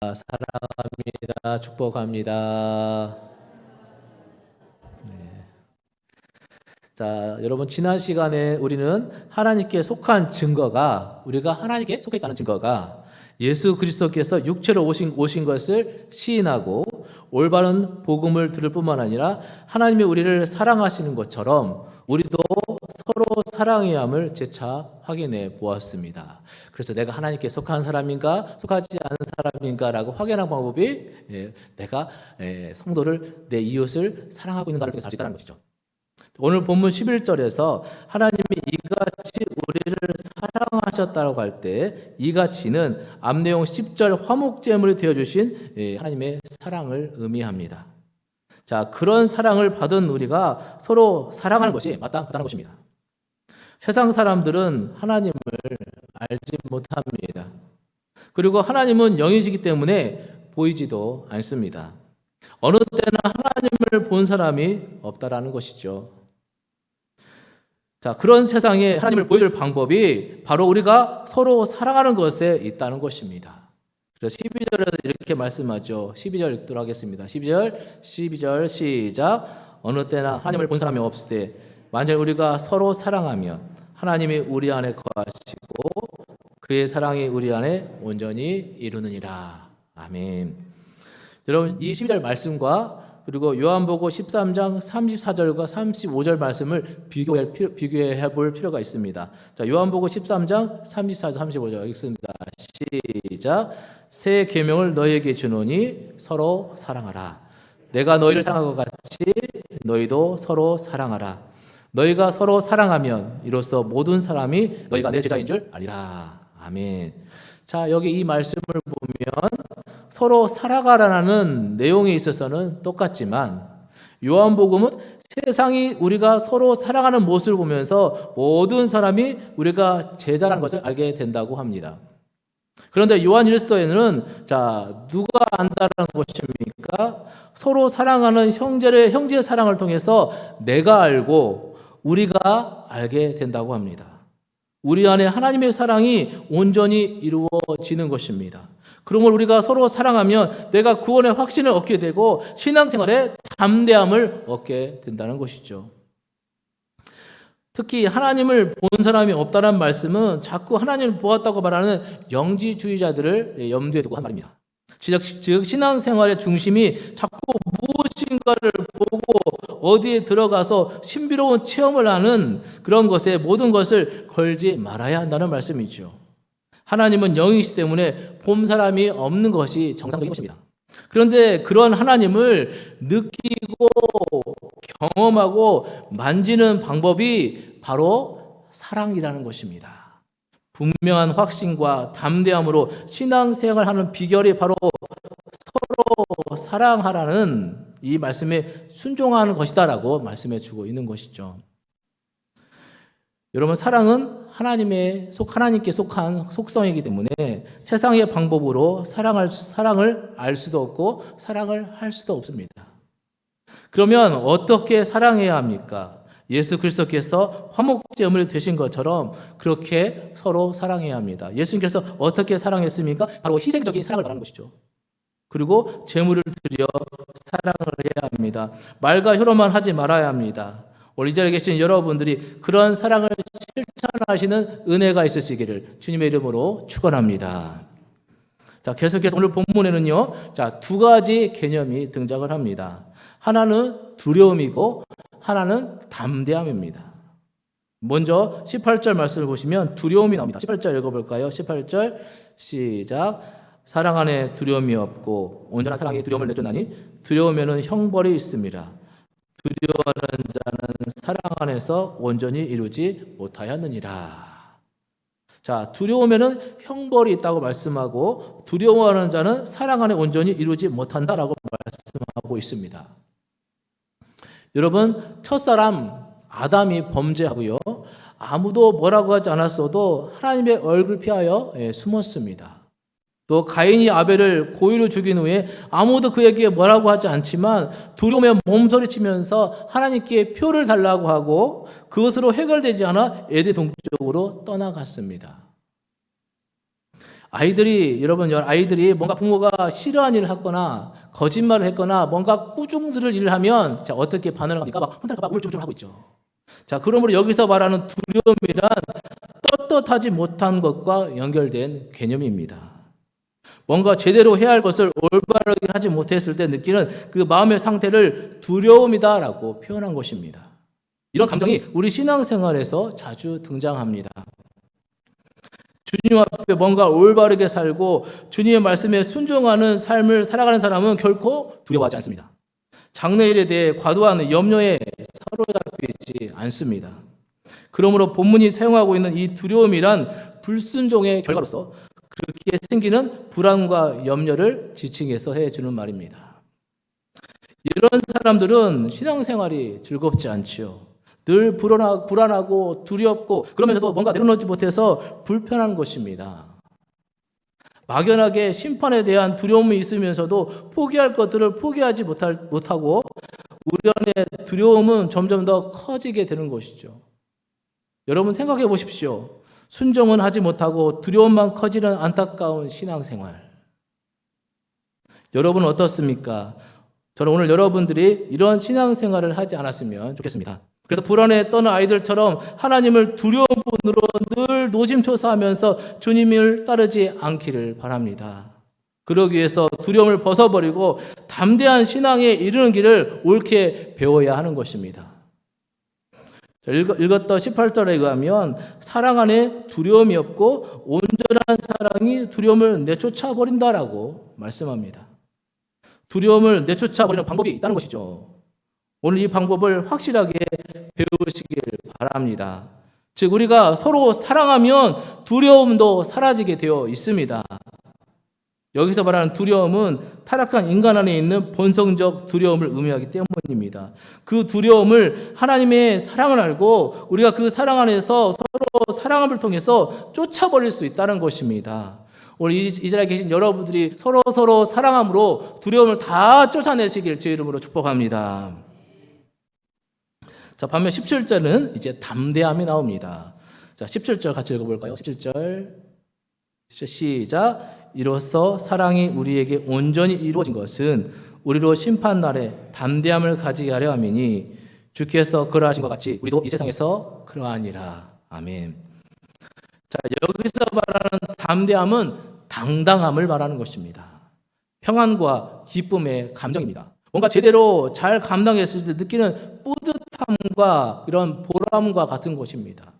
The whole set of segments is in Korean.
사랑합니다. 축복합니다. 네. 자, 여러분 지난 시간에 우리는 하나님께 속한 증거가 우리가 하나님께 속했다는 증거가 예수 그리스도께서 육체로 오신 것을 시인하고 올바른 복음을 들을 뿐만 아니라 하나님이 우리를 사랑하시는 것처럼 우리도 서로 사랑해야 함을 재차 확인해 보았습니다. 그래서 내가 하나님께 속한 사람인가 속하지 않은 사람인가 라고 확인하는 방법이 내가 성도를 내 이웃을 사랑하고 있는가를 통해서 알 수 있다는 것이죠. 오늘 본문 11절에서 하나님이 이같이 우리를 사랑하셨다고 할 때 이같이는 앞내용 10절 화목제물이 되어주신 하나님의 사랑을 의미합니다. 자, 그런 사랑을 받은 우리가 서로 사랑하는 것이 마땅하다는 것입니다. 세상 사람들은 하나님을 알지 못합니다. 그리고 하나님은 영이시기 때문에 보이지도 않습니다. 어느 때나 하나님을 본 사람이 없다라는 것이죠. 자, 그런 세상에 하나님을 보여줄 방법이 바로 우리가 서로 사랑하는 것에 있다는 것입니다. 그래서 12절에서 이렇게 말씀하죠. 12절 읽도록 하겠습니다. 12절 시작. 어느 때나 하나님을 본 사람이 없을 때 만약 우리가 서로 사랑하면 하나님이 우리 안에 거하시고 그의 사랑이 우리 안에 온전히 이루느니라. 아멘. 여러분 이 12절 말씀과 그리고 요한복음 13장 34절과 35절 말씀을 비교해 볼 필요가 있습니다. 자, 요한복음 13장 34절 35절 읽습니다. 시작. 새 계명을 너희에게 주노니 서로 사랑하라. 내가 너희를 사랑한 것 같이 너희도 서로 사랑하라. 너희가 서로 사랑하면 이로써 모든 사람이 너희가 내 제자인 줄 아리라. 아멘. 자, 여기 이 말씀을 보면 서로 살아가라는 내용에 있어서는 똑같지만 요한복음은 세상이 우리가 서로 사랑하는 모습을 보면서 모든 사람이 우리가 제자라는 것을 알게 된다고 합니다. 그런데 요한일서에는 자, 누가 안다라는 것입니까? 서로 사랑하는 형제의 사랑을 통해서 내가 알고 우리가 알게 된다고 합니다. 우리 안에 하나님의 사랑이 온전히 이루어지는 것입니다. 그러므로 우리가 서로 사랑하면 내가 구원의 확신을 얻게 되고 신앙생활에 담대함을 얻게 된다는 것이죠. 특히 하나님을 본 사람이 없다는 말씀은 자꾸 하나님을 보았다고 말하는 영지주의자들을 염두에 두고 한 말입니다. 즉 신앙생활의 중심이 자꾸 무엇인가를 보고 어디에 들어가서 신비로운 체험을 하는 그런 것에 모든 것을 걸지 말아야 한다는 말씀이죠. 하나님은 영이시기 때문에 본 사람이 없는 것이 정상적인 것입니다. 그런데 그런 하나님을 느끼고 경험하고 만지는 방법이 바로 사랑이라는 것입니다. 분명한 확신과 담대함으로 신앙생활하는 비결이 바로 서로 사랑하라는 이 말씀에 순종하는 것이다라고 말씀해 주고 있는 것이죠. 여러분 사랑은 하나님께 속한 속성이기 때문에 세상의 방법으로 사랑을 알 수도 없고 사랑을 할 수도 없습니다. 그러면 어떻게 사랑해야 합니까? 예수 그리스도께서 화목제물이 되신 것처럼 그렇게 서로 사랑해야 합니다. 예수님께서 어떻게 사랑했습니까? 바로 희생적인 사랑을 말하는 것이죠. 그리고 제물을 드려 사랑을 해야 합니다. 말과 혀로만 하지 말아야 합니다. 오늘 이 자리에 계신 여러분들이 그런 사랑을 실천하시는 은혜가 있으시기를 주님의 이름으로 축원합니다. 자, 계속해서 오늘 본문에는요, 자, 두 가지 개념이 등장을 합니다. 하나는 두려움이고 하나는 담대함입니다. 먼저 18절 말씀을 보시면 두려움이 나옵니다. 18절 읽어볼까요? 18절 시작. 사랑 안에 두려움이 없고 온전한 사랑이 두려움을 내쫓나니 두려우면은 형벌이 있습니다. 두려워하는 자는 사랑 안에서 온전히 이루지 못하였느니라. 자, 두려우면은 형벌이 있다고 말씀하고 두려워하는 자는 사랑 안에 온전히 이루지 못한다라고 말씀하고 있습니다. 여러분, 첫사람 아담이 범죄하고요. 아무도 뭐라고 하지 않았어도 하나님의 얼굴 피하여 숨었습니다. 또 가인이 아벨을 고의로 죽인 후에 아무도 그에게 뭐라고 하지 않지만 두려움에 몸서리치면서 하나님께 표를 달라고 하고 그것으로 해결되지 않아 에덴 동쪽으로 떠나갔습니다. 여러분, 아이들이 뭔가 부모가 싫어하는 일을 하거나 거짓말을 했거나 뭔가 꾸중들을 일을 하면 자, 어떻게 반응을 합니까? 막 혼날까 봐 울쭉울쭉 하고 있죠. 자, 그러므로 여기서 말하는 두려움이란 떳떳하지 못한 것과 연결된 개념입니다. 뭔가 제대로 해야 할 것을 올바르게 하지 못했을 때 느끼는 그 마음의 상태를 두려움이다라고 표현한 것입니다. 이런 감정이 우리 신앙생활에서 자주 등장합니다. 주님 앞에 뭔가 올바르게 살고 주님의 말씀에 순종하는 삶을 살아가는 사람은 결코 두려워하지 않습니다. 장래일에 대해 과도한 염려에 사로잡혀 있지 않습니다. 그러므로 본문이 사용하고 있는 이 두려움이란 불순종의 결과로서 그렇게 생기는 불안과 염려를 지칭해서 해주는 말입니다. 이런 사람들은 신앙생활이 즐겁지 않지요. 늘 불안하고 두렵고 그러면서도 뭔가 내려놓지 못해서 불편한 것입니다. 막연하게 심판에 대한 두려움이 있으면서도 포기할 것들을 포기하지 못하고 우리 안에 두려움은 점점 더 커지게 되는 것이죠. 여러분 생각해 보십시오. 순종은 하지 못하고 두려움만 커지는 안타까운 신앙생활. 여러분은 어떻습니까? 저는 오늘 여러분들이 이런 신앙생활을 하지 않았으면 좋겠습니다. 그래서 불안에 떠는 아이들처럼 하나님을 두려운 분으로 늘 노심초사하면서 주님을 따르지 않기를 바랍니다. 그러기 위해서 두려움을 벗어버리고 담대한 신앙에 이르는 길을 옳게 배워야 하는 것입니다. 읽었던 18절에 의하면 사랑 안에 두려움이 없고 온전한 사랑이 두려움을 내쫓아버린다라고 말씀합니다. 두려움을 내쫓아버리는 방법이 있다는 것이죠. 오늘 이 방법을 확실하게 배우시길 바랍니다. 즉 우리가 서로 사랑하면 두려움도 사라지게 되어 있습니다. 여기서 말하는 두려움은 타락한 인간 안에 있는 본성적 두려움을 의미하기 때문입니다. 그 두려움을 하나님의 사랑을 알고 우리가 그 사랑 안에서 서로 사랑함을 통해서 쫓아버릴 수 있다는 것입니다. 오늘 이 자리에 계신 여러분들이 서로 사랑함으로 두려움을 다 쫓아내시길 제 이름으로 축복합니다. 자, 반면 17절은 이제 담대함이 나옵니다. 자, 17절 같이 읽어볼까요? 17절 시작. 이로써 사랑이 우리에게 온전히 이루어진 것은 우리로 심판날에 담대함을 가지게 하려 함이니 주께서 그러하신 것 같이 우리도 이 세상에서 그러하니라. 아멘. 자, 여기서 말하는 담대함은 당당함을 말하는 것입니다. 평안과 기쁨의 감정입니다. 뭔가 제대로 잘 감당했을 때 느끼는 뿌듯함과 이런 보람과 같은 것입니다.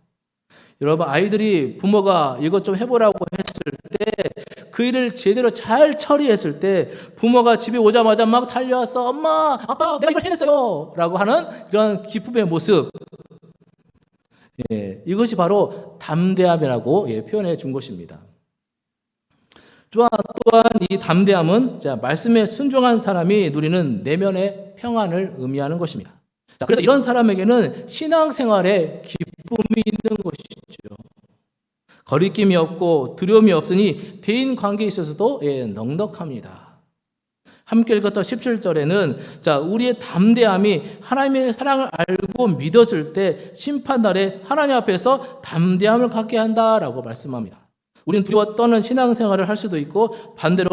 여러분, 아이들이 부모가 이것 좀 해보라고 했을 때 그 일을 제대로 잘 처리했을 때 부모가 집에 오자마자 막 달려와서 엄마, 아빠, 내가 이걸 해냈어요 라고 하는 이런 기쁨의 모습, 이것이 바로 담대함이라고 표현해 준 것입니다. 또한 이 담대함은 말씀에 순종한 사람이 누리는 내면의 평안을 의미하는 것입니다. 자, 그래서 이런 사람에게는 신앙생활에 기쁨이 있는 것이죠. 거리낌이 없고 두려움이 없으니 대인 관계에 있어서도 넉넉합니다. 함께 읽었던 17절에는 우리의 담대함이 하나님의 사랑을 알고 믿었을 때 심판날에 하나님 앞에서 담대함을 갖게 한다라고 말씀합니다. 우리는 두려워 떠는 신앙생활을 할 수도 있고 반대로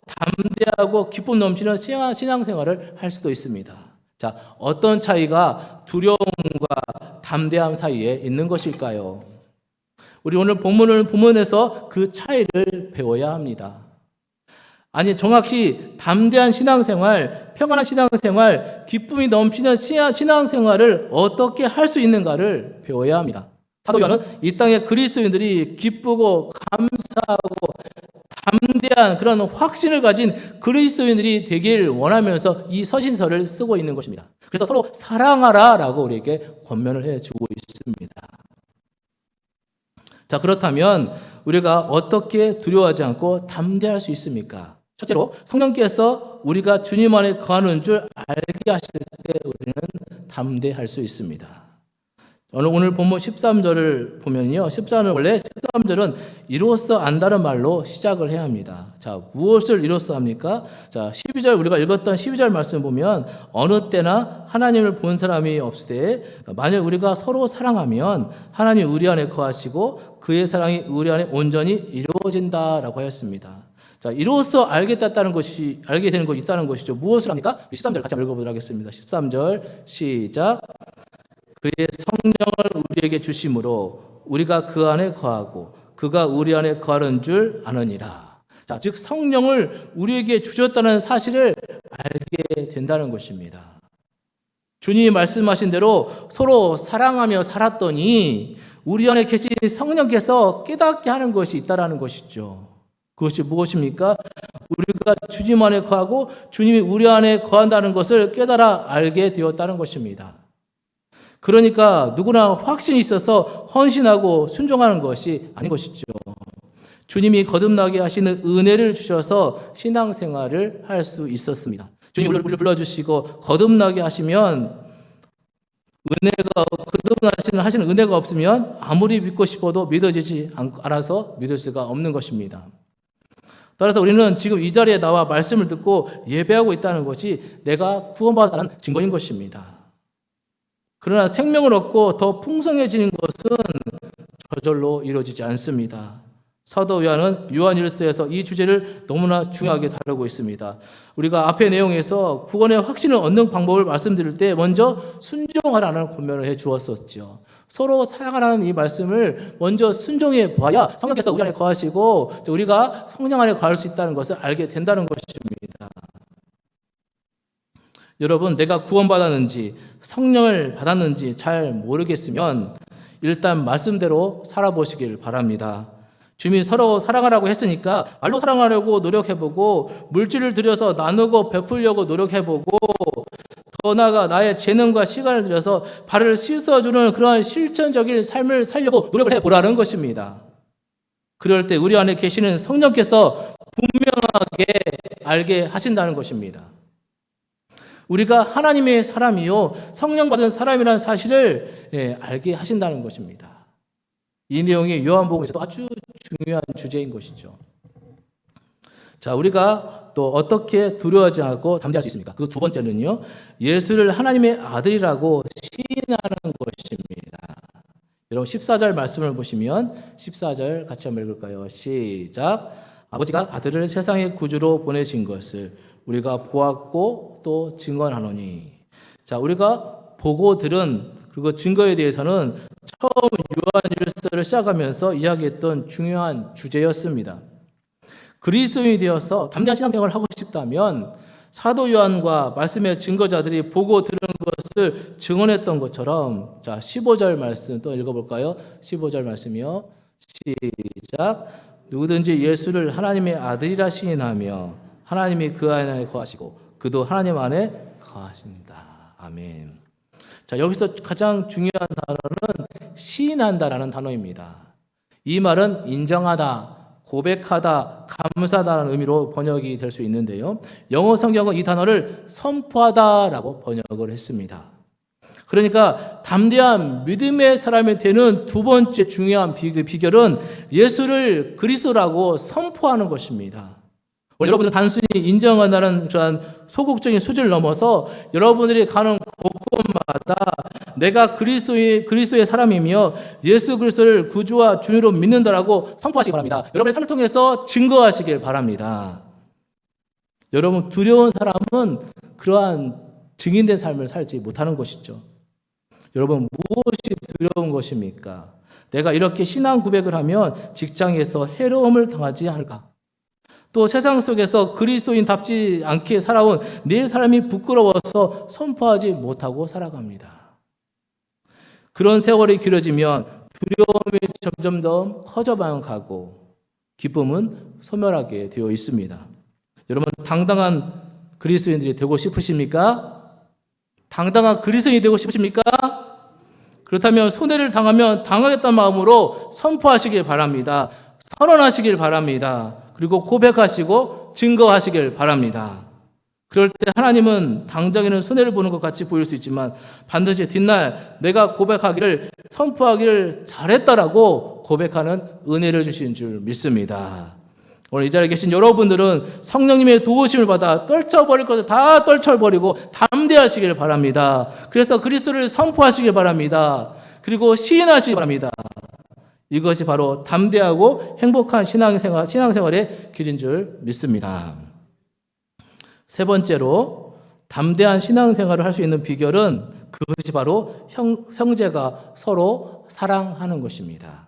담대하고 기쁨 넘치는 신앙생활을 할 수도 있습니다. 자, 어떤 차이가 두려움과 담대함 사이에 있는 것일까요? 우리 오늘 본문에서 그 차이를 배워야 합니다. 아니, 정확히 담대한 신앙생활, 평안한 신앙생활, 기쁨이 넘치는 신앙생활을 어떻게 할 수 있는가를 배워야 합니다. 사도 요한은 이 땅의 그리스도인들이 기쁘고 감사하고 담대한 그런 확신을 가진 그리스도인들이 되길 원하면서 이 서신서를 쓰고 있는 것입니다. 그래서 서로 사랑하라라고 우리에게 권면을 해주고 있습니다. 자, 그렇다면 우리가 어떻게 두려워하지 않고 담대할 수 있습니까? 첫째로 성령께서 우리가 주님 안에 거하는 줄 알게 하실 때 우리는 담대할 수 있습니다. 오늘 본문 13절을 보면요. 14절은 원래 13절은 이로써 안다는 말로 시작을 해야 합니다. 자, 무엇을 이로써 합니까? 자, 12절 우리가 읽었던 12절 말씀 보면 어느 때나 하나님을 본 사람이 없으되 만약 우리가 서로 사랑하면 하나님 우리 안에 거하시고 그의 사랑이 우리 안에 온전히 이루어진다라고 하였습니다. 자, 이로써 알게 되는 것이 있다는 것이죠. 무엇을 합니까? 13절 같이 읽어보도록 하겠습니다. 13절 시작. 그의 성령을 우리에게 주심으로 우리가 그 안에 거하고 그가 우리 안에 거하는 줄 아느니라. 자, 즉 성령을 우리에게 주셨다는 사실을 알게 된다는 것입니다. 주님이 말씀하신 대로 서로 사랑하며 살았더니 우리 안에 계신 성령께서 깨닫게 하는 것이 있다라는 것이죠. 그것이 무엇입니까? 우리가 주님 안에 거하고 주님이 우리 안에 거한다는 것을 깨달아 알게 되었다는 것입니다. 그러니까 누구나 확신이 있어서 헌신하고 순종하는 것이 아닌 것이죠. 주님이 거듭나게 하시는 은혜를 주셔서 신앙생활을 할 수 있었습니다. 주님이 우리를 불러주시고 거듭나게 하시면 하시는 은혜가 없으면 아무리 믿고 싶어도 믿어지지 않아서 믿을 수가 없는 것입니다. 따라서 우리는 지금 이 자리에 나와 말씀을 듣고 예배하고 있다는 것이 내가 구원받았다는 증거인 것입니다. 그러나 생명을 얻고 더 풍성해지는 것은 저절로 이루어지지 않습니다. 사도 요한은 요한 1서에서 이 주제를 너무나 중요하게 다루고 있습니다. 우리가 앞의 내용에서 구원의 확신을 얻는 방법을 말씀드릴 때 먼저 순종하라는 권면을 해 주었었죠. 서로 사랑하라는 이 말씀을 먼저 순종해 보아야 성령께서 우리 안에 거하시고 우리가 성령 안에 거할 수 있다는 것을 알게 된다는 것입니다. 여러분, 내가 구원받았는지 성령을 받았는지 잘 모르겠으면 일단 말씀대로 살아보시길 바랍니다. 주님이 서로 사랑하라고 했으니까 말로 사랑하려고 노력해보고 물질을 들여서 나누고 베풀려고 노력해보고 더 나아가 나의 재능과 시간을 들여서 발을 씻어주는 그러한 실천적인 삶을 살려고 노력을 해보라는 것입니다. 그럴 때 우리 안에 계시는 성령께서 분명하게 알게 하신다는 것입니다. 우리가 하나님의 사람이요 성령 받은 사람이라는 사실을 알게 하신다는 것입니다. 이 내용이 요한복음에서도 아주 중요한 주제인 것이죠. 자, 우리가 또 어떻게 두려워하지 않고 담대할 수 있습니까? 그 두 번째는요, 예수를 하나님의 아들이라고 시인하는 것입니다. 여러분 14절 말씀을 보시면 14절 같이 한번 읽을까요? 시작. 아버지가 아들을 세상의 구주로 보내신 것을 우리가 보았고 또 증언하노니. 자, 우리가 보고 들은 그리고 증거에 대해서는 처음 요한일서를 시작하면서 이야기했던 중요한 주제였습니다. 그리스도인이 되어서 담대한 신앙생활을 하고 싶다면 사도 요한과 말씀의 증거자들이 보고 들은 것을 증언했던 것처럼, 자, 15절 말씀 또 읽어볼까요? 15절 말씀이요. 시작. 누구든지 예수를 하나님의 아들이라 시인하며 하나님이 그 안에 거하시고 그도 하나님 안에 거하신다. 아멘. 자, 여기서 가장 중요한 단어는 시인한다라는 단어입니다. 이 말은 인정하다, 고백하다, 감사하다는 의미로 번역이 될 수 있는데요. 영어 성경은 이 단어를 선포하다라고 번역을 했습니다. 그러니까 담대한 믿음의 사람이 되는 두 번째 중요한 비결은 예수를 그리스도라고 선포하는 것입니다. 여러분들 단순히 인정한다는 그런 소극적인 수준을 넘어서 여러분들이 가는 곳곳마다 내가 그리스도의 사람이며 예수 그리스도를 구주와 주님으로 믿는다라고 선포하시기 바랍니다. 여러분의 삶을 통해서 증거하시길 바랍니다. 여러분, 두려운 사람은 그러한 증인된 삶을 살지 못하는 것이죠. 여러분, 무엇이 두려운 것입니까? 내가 이렇게 신앙 고백을 하면 직장에서 해로움을 당하지 않을까? 또 세상 속에서 그리스도인답지 않게 살아온 내 삶이 부끄러워서 선포하지 못하고 살아갑니다. 그런 세월이 길어지면 두려움이 점점 더 커져만 가고 기쁨은 소멸하게 되어 있습니다. 여러분, 당당한 그리스도인들이 되고 싶으십니까? 당당한 그리스도인이 되고 싶으십니까? 그렇다면 손해를 당하면 당하겠다는 마음으로 선포하시길 바랍니다. 선언하시길 바랍니다. 그리고 고백하시고 증거하시길 바랍니다. 그럴 때 하나님은 당장에는 손해를 보는 것 같이 보일 수 있지만 반드시 뒷날 내가 고백하기를, 선포하기를 잘했다라고 고백하는 은혜를 주신 줄 믿습니다. 오늘 이 자리에 계신 여러분들은 성령님의 도우심을 받아 떨쳐버릴 것을 다 떨쳐버리고 담대하시길 바랍니다. 그래서 그리스도를 선포하시길 바랍니다. 그리고 시인하시기 바랍니다. 이것이 바로 담대하고 행복한 신앙생활의 길인 줄 믿습니다. 세 번째로 담대한 신앙생활을 할 수 있는 비결은 그것이 바로 형제가 서로 사랑하는 것입니다.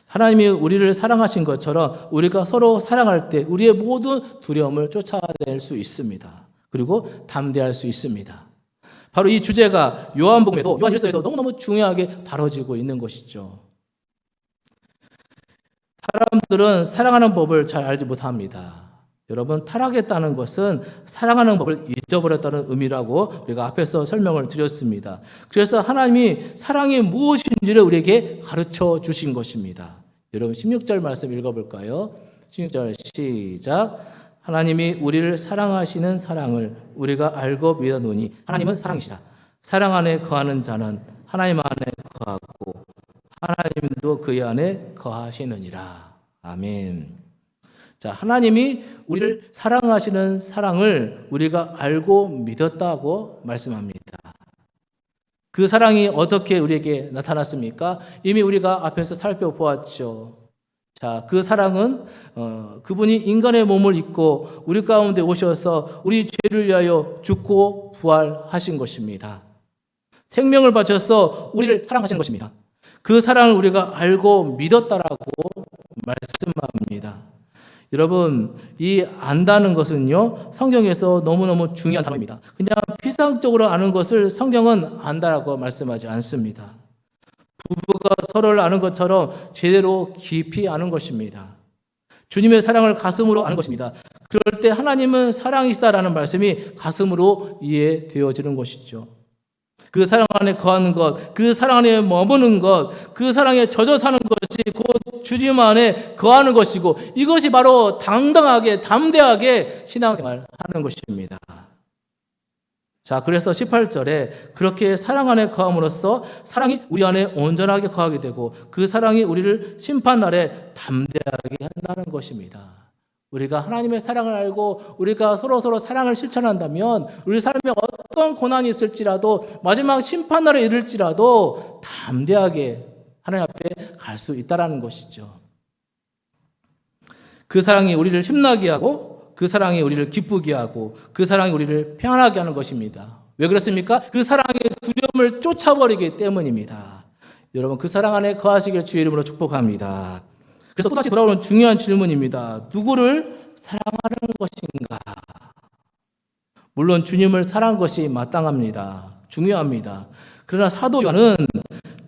하나님이 우리를 사랑하신 것처럼 우리가 서로 사랑할 때 우리의 모든 두려움을 쫓아낼 수 있습니다. 그리고 담대할 수 있습니다. 바로 이 주제가 요한복음에도, 요한일서에도 너무너무 중요하게 다뤄지고 있는 것이죠. 사람들은 사랑하는 법을 잘 알지 못합니다. 여러분, 타락했다는 것은 사랑하는 법을 잊어버렸다는 의미라고 우리가 앞에서 설명을 드렸습니다. 그래서 하나님이 사랑이 무엇인지를 우리에게 가르쳐 주신 것입니다. 여러분, 16절 말씀 읽어볼까요? 16절 시작. 하나님이 우리를 사랑하시는 사랑을 우리가 알고 믿어노니 하나님은 사랑이시라. 사랑 안에 거하는 자는 하나님 안에 거하고 하나님도 그의 안에 거하시느니라. 아멘. 자, 하나님이 우리를 사랑하시는 사랑을 우리가 알고 믿었다고 말씀합니다. 그 사랑이 어떻게 우리에게 나타났습니까? 이미 우리가 앞에서 살펴보았죠. 자, 그 사랑은 그분이 인간의 몸을 입고 우리 가운데 오셔서 우리 죄를 위하여 죽고 부활하신 것입니다. 생명을 바쳐서 우리를 사랑하신 것입니다. 그 사랑을 우리가 알고 믿었다라고 말씀합니다. 여러분, 이 안다는 것은요, 성경에서 너무너무 중요한 단어입니다. 그냥 피상적으로 아는 것을 성경은 안다라고 말씀하지 않습니다. 부부가 서로를 아는 것처럼 제대로 깊이 아는 것입니다. 주님의 사랑을 가슴으로 아는 것입니다. 그럴 때 하나님은 사랑이시다라는 말씀이 가슴으로 이해되어지는 것이죠. 그 사랑 안에 거하는 것, 그 사랑 안에 머무는 것, 그 사랑에 젖어 사는 것이 곧 주님 안에 거하는 것이고, 이것이 바로 당당하게 담대하게 신앙생활 하는 것입니다. 자, 그래서 18절에 그렇게 사랑 안에 거함으로써 사랑이 우리 안에 온전하게 거하게 되고 그 사랑이 우리를 심판날에 담대하게 한다는 것입니다. 우리가 하나님의 사랑을 알고 우리가 서로 사랑을 실천한다면 우리 삶에 어떤 고난이 있을지라도 마지막 심판날에 이를지라도 담대하게 하나님 앞에 갈 수 있다는 것이죠. 그 사랑이 우리를 힘나게 하고 그 사랑이 우리를 기쁘게 하고 그 사랑이 우리를 평안하게 하는 것입니다. 왜 그렇습니까? 그 사랑의 두려움을 쫓아버리기 때문입니다. 여러분, 그 사랑 안에 거하시길 주의 이름으로 축복합니다. 그래서 또다시 돌아오는 중요한 질문입니다. 누구를 사랑하는 것인가? 물론 주님을 사랑한 것이 마땅합니다. 중요합니다. 그러나 사도 요한은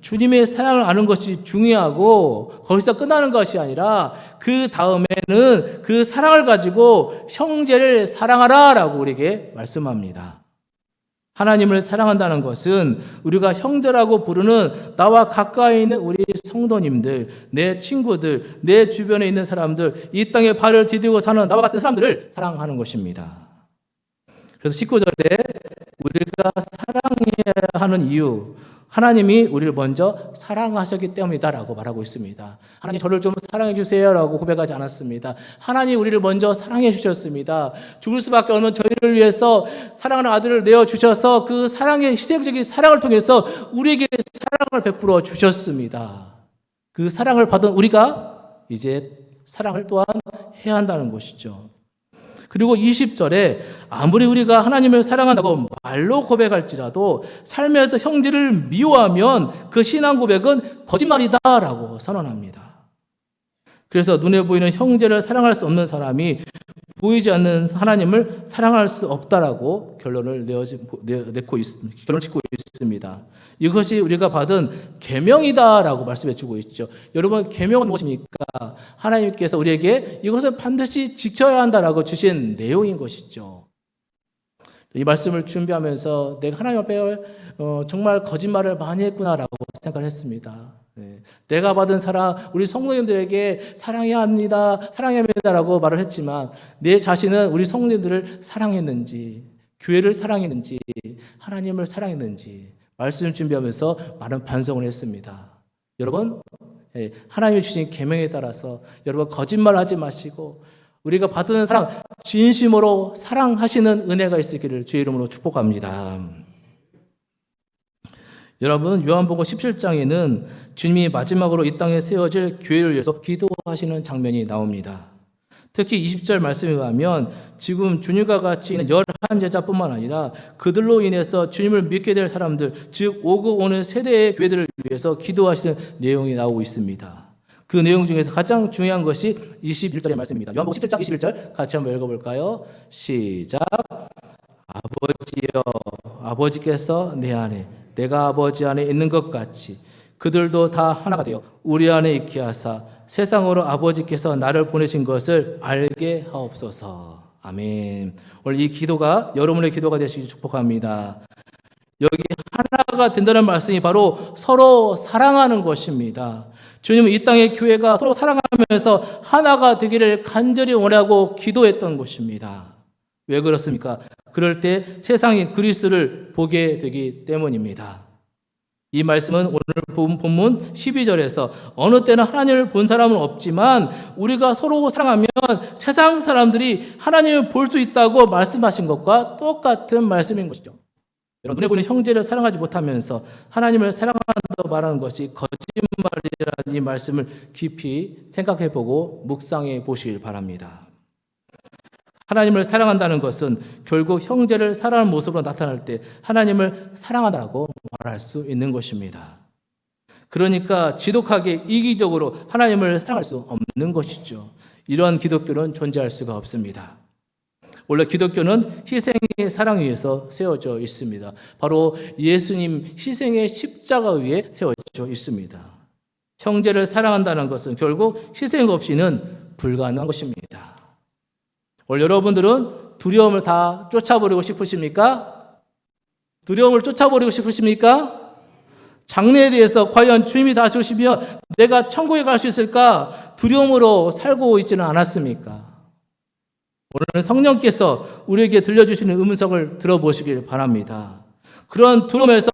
주님의 사랑을 아는 것이 중요하고 거기서 끝나는 것이 아니라 그 다음에는 그 사랑을 가지고 형제를 사랑하라라고 우리에게 말씀합니다. 하나님을 사랑한다는 것은 우리가 형제라고 부르는 나와 가까이 있는 우리 성도님들, 내 친구들, 내 주변에 있는 사람들, 이 땅에 발을 디디고 사는 나와 같은 사람들을 사랑하는 것입니다. 그래서 19절에 우리가 사랑해야 하는 이유, 하나님이 우리를 먼저 사랑하셨기 때문이다라고 말하고 있습니다. 하나님 저를 좀 사랑해 주세요라고 고백하지 않았습니다. 하나님 우리를 먼저 사랑해 주셨습니다. 죽을 수밖에 없는 저희를 위해서 사랑하는 아들을 내어 주셔서 그 사랑의 희생적인 사랑을 통해서 우리에게 사랑을 베풀어 주셨습니다. 그 사랑을 받은 우리가 이제 사랑을 또한 해야 한다는 것이죠. 그리고 20절에 아무리 우리가 하나님을 사랑한다고 말로 고백할지라도 삶에서 형제를 미워하면 그 신앙 고백은 거짓말이다라고 선언합니다. 그래서 눈에 보이는 형제를 사랑할 수 없는 사람이 보이지 않는 하나님을 사랑할 수 없다라고 결론을 짓고 있습니다. 이것이 우리가 받은 계명이다라고 말씀해 주고 있죠. 여러분, 계명은 무엇입니까? 하나님께서 우리에게 이것을 반드시 지켜야 한다라고 주신 내용인 것이죠. 이 말씀을 준비하면서 내가 하나님 앞에 정말 거짓말을 많이 했구나라고 생각을 했습니다. 내가 받은 사랑, 우리 성도님들에게 사랑해야 합니다, 사랑해야 합니다라고 말을 했지만 내 자신은 우리 성도님들을 사랑했는지, 교회를 사랑했는지, 하나님을 사랑했는지 말씀 준비하면서 많은 반성을 했습니다. 여러분, 하나님이 주신 계명에 따라서 여러분 거짓말하지 마시고 우리가 받은 사랑 진심으로 사랑하시는 은혜가 있으기를 주의 이름으로 축복합니다. 여러분, 요한복음 17장에는 주님이 마지막으로 이 땅에 세워질 교회를 위해서 기도하시는 장면이 나옵니다. 특히 20절 말씀에 가면 지금 주님과 같이 있는 11제자뿐만 아니라 그들로 인해서 주님을 믿게 될 사람들, 즉 오고 오는 세대의 교회들을 위해서 기도하시는 내용이 나오고 있습니다. 그 내용 중에서 가장 중요한 것이 21절의 말씀입니다. 요한복음 17장 21절 같이 한번 읽어볼까요? 시작. 아버지여, 아버지께서 내 안에 내가 아버지 안에 있는 것 같이 그들도 다 하나가 되어 우리 안에 있게 하사 세상으로 아버지께서 나를 보내신 것을 알게 하옵소서. 아멘. 오늘 이 기도가 여러분의 기도가 되시길 축복합니다. 여기 하나가 된다는 말씀이 바로 서로 사랑하는 것입니다. 주님은 이 땅의 교회가 서로 사랑하면서 하나가 되기를 간절히 원하고 기도했던 것입니다. 왜 그렇습니까? 그럴 때 세상이 그리스도를 보게 되기 때문입니다. 이 말씀은 오늘 본문 12절에서 어느 때는 하나님을 본 사람은 없지만 우리가 서로 사랑하면 세상 사람들이 하나님을 볼 수 있다고 말씀하신 것과 똑같은 말씀인 것이죠. 여러분, 눈에 보이는 형제를 사랑하지 못하면서 하나님을 사랑한다고 말하는 것이 거짓말이라는 이 말씀을 깊이 생각해보고 묵상해 보시길 바랍니다. 하나님을 사랑한다는 것은 결국 형제를 사랑하는 모습으로 나타날 때 하나님을 사랑한다고 말할 수 있는 것입니다. 그러니까 지독하게 이기적으로 하나님을 사랑할 수 없는 것이죠. 이러한 기독교는 존재할 수가 없습니다. 원래 기독교는 희생의 사랑 위에서 세워져 있습니다. 바로 예수님 희생의 십자가 위에 세워져 있습니다. 형제를 사랑한다는 것은 결국 희생 없이는 불가능한 것입니다. 오늘 여러분들은 두려움을 다 쫓아버리고 싶으십니까? 두려움을 쫓아버리고 싶으십니까? 장래에 대해서 과연 주님이 다시 오시면 내가 천국에 갈 수 있을까? 두려움으로 살고 있지는 않았습니까? 오늘 성령께서 우리에게 들려주시는 음성을 들어보시길 바랍니다. 그런 두려움에서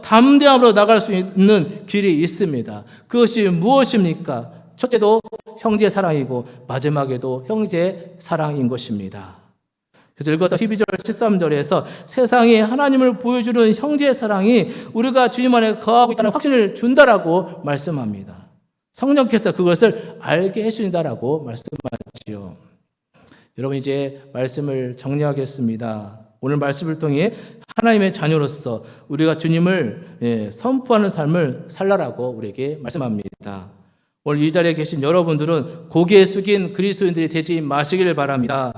담대함으로 나갈 수 있는 길이 있습니다. 그것이 무엇입니까? 첫째도 형제 사랑이고 마지막에도 형제 사랑인 것입니다. 그래서 읽었던 12절 13절에서 세상에 하나님을 보여주는 형제 사랑이 우리가 주님 안에 거하고 있다는 확신을 준다라고 말씀합니다. 성령께서 그것을 알게 해주신다라고 말씀하지요. 여러분, 이제 말씀을 정리하겠습니다. 오늘 말씀을 통해 하나님의 자녀로서 우리가 주님을 선포하는 삶을 살라라고 우리에게 말씀합니다. 오늘 이 자리에 계신 여러분들은 고개 숙인 그리스도인들이 되지 마시길 바랍니다.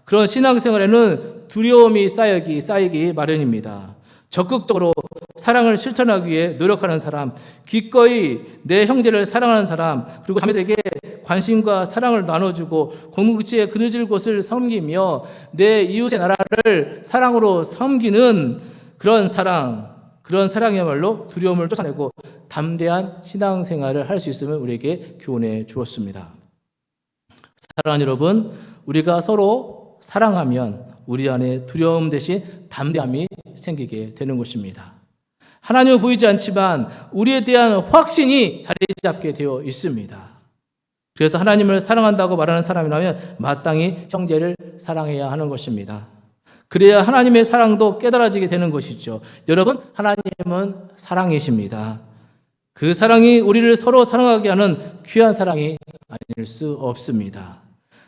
그런 신앙생활에는 두려움이 쌓이기 마련입니다. 적극적으로 사랑을 실천하기 위해 노력하는 사람, 기꺼이 내 형제를 사랑하는 사람, 그리고 자매들에게 관심과 사랑을 나눠주고 공동체에 그늘질 곳을 섬기며 내 이웃의 나라를 사랑으로 섬기는 그런 사랑이야말로 두려움을 쫓아내고 담대한 신앙생활을 할 수 있음을 우리에게 교훈해 주었습니다. 사랑하는 여러분, 우리가 서로 사랑하면 우리 안에 두려움 대신 담대함이 생기게 되는 것입니다. 하나님은 보이지 않지만 우리에 대한 확신이 자리 잡게 되어 있습니다. 그래서 하나님을 사랑한다고 말하는 사람이라면 마땅히 형제를 사랑해야 하는 것입니다. 그래야 하나님의 사랑도 깨달아지게 되는 것이죠. 여러분, 하나님은 사랑이십니다. 그 사랑이 우리를 서로 사랑하게 하는 귀한 사랑이 아닐 수 없습니다.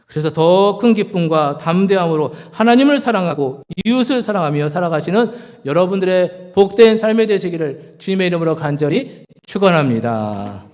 그래서 더 큰 기쁨과 담대함으로 하나님을 사랑하고 이웃을 사랑하며 살아가시는 여러분들의 복된 삶이 되시기를 주님의 이름으로 간절히 축원합니다.